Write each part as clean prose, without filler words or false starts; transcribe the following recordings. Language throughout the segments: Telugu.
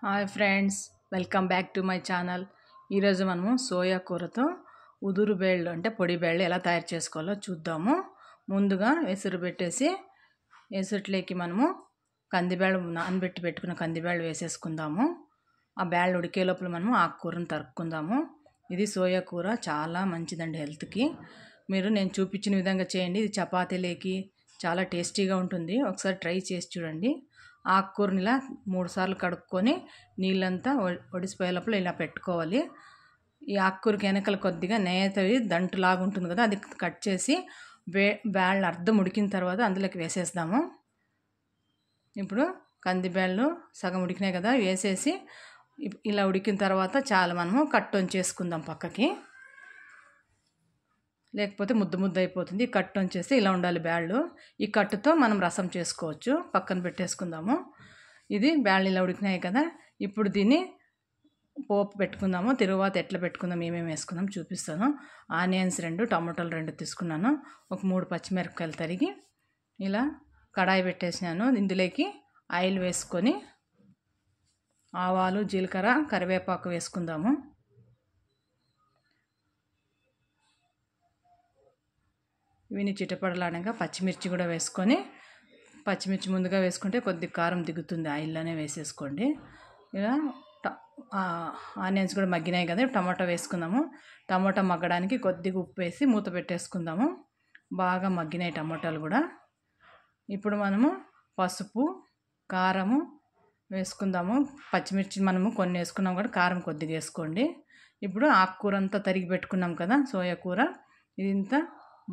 Hi friends, welcome back to my channel. ఈరోజు మనము సోయా కూరతో ఉదురు బేళ్ళు అంటే పొడి బేళ్ళు ఎలా తయారు చేసుకోవాలో చూద్దాము. ముందుగా ఎసురు పెట్టేసి ఎసురులోకి మనము కందిబేళ్ళు నానబెట్టి పెట్టుకున్న కందిబేళ్ళు వేసేసుకుందాము. ఆ బేళ్ళు ఉడికే లోపల మనము ఆకుకూరను తరుక్కుందాము. ఇది సోయా కూర చాలా మంచిదండి హెల్త్కి. నేను చూపించిన విధంగా చేయండి. ఇది చపాతీలోకి చాలా టేస్టీగా ఉంటుంది. ఒకసారి ట్రై చేసి చూడండి. ఆకుకూరని ఇలా 3 సార్లు కడుక్కొని నీళ్ళంతా ఒడిసిపోయే లోపల ఇలా పెట్టుకోవాలి. ఈ ఆకుకూరకి వెనకలు కొద్దిగా నేతవి దంటులాగా ఉంటుంది కదా, అది కట్ చేసి బేళ్ళు అర్ధం ఉడికిన తర్వాత అందులోకి వేసేద్దాము. ఇప్పుడు కందిబేళ్ళు సగం ఉడికినాయి కదా, వేసేసి ఇలా ఉడికిన తర్వాత చాలా మనము కట్టొంచేసుకుందాం పక్కకి, లేకపోతే ముద్ద అయిపోతుంది. కట్టు వచ్చేసి ఇలా ఉండాలి బేళ్ళు. ఈ కట్టుతో మనం రసం చేసుకోవచ్చు. పక్కన పెట్టేసుకుందాము. ఇది బేళ్ళు ఇలా ఉడికినాయి కదా, ఇప్పుడు దీన్ని పోపు పెట్టుకుందాము. తరువాత ఎట్లా పెట్టుకుందాం, ఏమేమి వేసుకుందాం చూపిస్తాను. ఆనియన్స్ 2, టమాటాలు 2 తీసుకున్నాను. ఒక 3 పచ్చిమిరపకాయలు తరిగి ఇలా కడాయి పెట్టేసినాను. ఇందులోకి ఆయిల్ వేసుకొని ఆవాలు, జీలకర్ర, కరివేపాకు వేసుకుందాము. ఇవి చిటపడలాడక పచ్చిమిర్చి కూడా వేసుకొని, పచ్చిమిర్చి ముందుగా వేసుకుంటే కొద్దిగా కారం దిగుతుంది. ఆయిల్లోనే వేసేసుకోండి. ఇలా ఆనియన్స్ కూడా మగ్గినాయి కదా, టమాటా వేసుకుందాము. టమాటా మగ్గడానికి కొద్దిగా ఉప్పు వేసి మూత పెట్టేసుకుందాము. బాగా మగ్గినాయి టమాటాలు కూడా. ఇప్పుడు మనము పసుపు, కారము వేసుకుందాము. పచ్చిమిర్చి మనము కొన్ని వేసుకున్నాం కూడా, కారం కొద్దిగా వేసుకోండి. ఇప్పుడు ఆకుకూర అంతా తరిగి పెట్టుకున్నాం కదా, సోయా కూర, ఇదంతా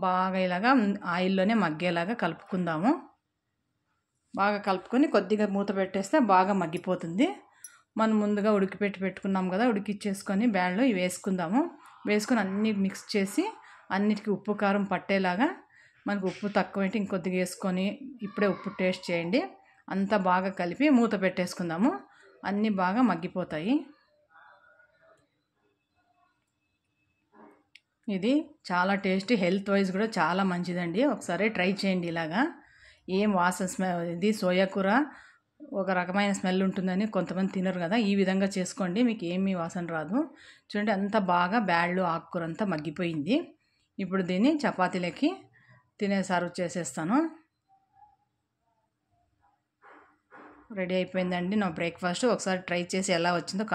బాగా ఇలాగా ఆయిల్లోనే మగ్గేలాగా కలుపుకుందాము. బాగా కలుపుకొని కొద్దిగా మూత పెట్టేస్తే బాగా మగ్గిపోతుంది. మనం ముందుగా పెట్టుకున్నాం కదా, ఉడికిచ్చేసుకొని బేళ్ళు ఇవి వేసుకుందాము. వేసుకొని అన్నీ మిక్స్ చేసి అన్నిటికీ ఉప్పు కారం పట్టేలాగా, మనకు ఉప్పు తక్కువైతే ఇంకొద్దిగా వేసుకొని ఇప్పుడే ఉప్పు టేస్ట్ చేయండి. అంతా బాగా కలిపి మూత పెట్టేసుకుందాము. అన్నీ బాగా మగ్గిపోతాయి. ఇది చాలా టేస్టీ, హెల్త్ వైజ్ కూడా చాలా మంచిదండి. ఒకసారి ట్రై చేయండి. ఇలాగా ఏం వాసన స్మెల్, ఇది సోయా కూర ఒక రకమైన స్మెల్ ఉంటుందని కొంతమంది తినరు కదా, ఈ విధంగా చేసుకోండి, మీకు ఏమీ వాసన రాదు. చూడండి, అంతా బాగా బేళ్ళు ఆకుకూర అంతా మగ్గిపోయింది. ఇప్పుడు దీన్ని చపాతీలకి సర్వ్ చేసేస్తాను. రెడీ అయిపోయిందండి నా బ్రేక్ఫాస్ట్. ఒకసారి ట్రై చేసి ఎలా వచ్చిందో